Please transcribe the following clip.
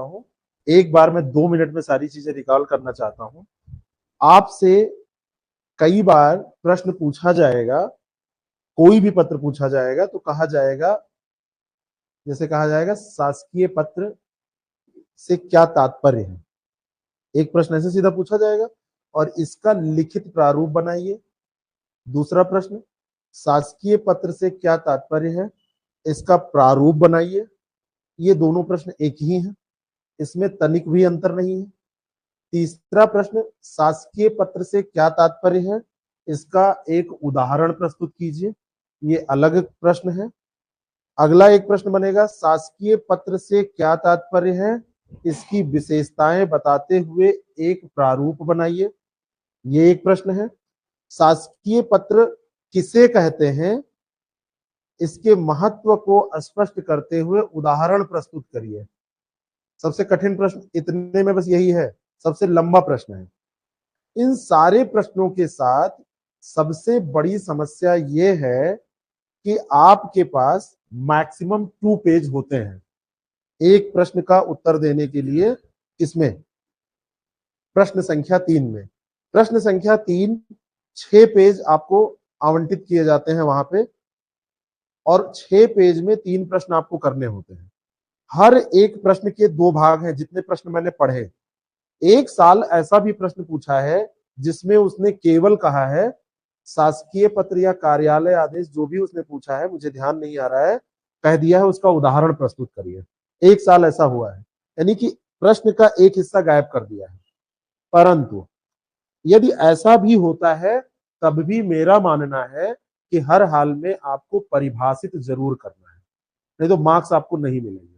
हूं, एक बार में 2 मिनट में सारी चीजें रिकॉल करना चाहता हूं। आपसे कई बार प्रश्न पूछा जाएगा, कोई भी पत्र पूछा जाएगा तो कहा जाएगा, जैसे कहा जाएगा शासकीय पत्र से क्या तात्पर्य है। एक प्रश्न ऐसे सीधा पूछा जाएगा और इसका लिखित प्रारूप बनाइए। दूसरा प्रश्न, शासकीय पत्र से क्या तात्पर्य है, इसका प्रारूप बनाइए। ये दोनों प्रश्न एक ही हैं, इसमें तनिक भी अंतर नहीं है। तीसरा प्रश्न, शासकीय पत्र से क्या तात्पर्य है, इसका एक उदाहरण प्रस्तुत कीजिए। ये अलग प्रश्न है। अगला एक प्रश्न बनेगा, शासकीय पत्र से क्या तात्पर्य है, इसकी विशेषताएं बताते हुए एक प्रारूप बनाइए। ये एक प्रश्न है। शासकीय पत्र किसे कहते हैं, इसके महत्व को स्पष्ट करते हुए उदाहरण प्रस्तुत करिए। सबसे कठिन प्रश्न इतने में बस यही है, सबसे लंबा प्रश्न है। इन सारे प्रश्नों के साथ सबसे बड़ी समस्या यह है कि आपके पास मैक्सिमम 2 पेज होते हैं एक प्रश्न का उत्तर देने के लिए। इसमें प्रश्न संख्या 3 में, प्रश्न संख्या 3 6 पेज आपको आवंटित किए जाते हैं वहां पे, और 6 पेज में 3 प्रश्न आपको करने होते हैं। हर एक प्रश्न के 2 भाग हैं, जितने प्रश्न मैंने पढ़े। एक साल ऐसा भी प्रश्न पूछा है जिसमें उसने केवल कहा है शासकीय पत्र या कार्यालय आदेश, जो भी उसने पूछा है मुझे ध्यान नहीं आ रहा है, कह दिया है उसका उदाहरण प्रस्तुत करिए। एक साल ऐसा हुआ है, यानी कि प्रश्न का एक हिस्सा गायब कर दिया है। परंतु यदि ऐसा भी होता है तब भी मेरा मानना है कि हर हाल में आपको परिभाषित जरूर करना है, नहीं तो मार्क्स आपको नहीं मिलेंगे।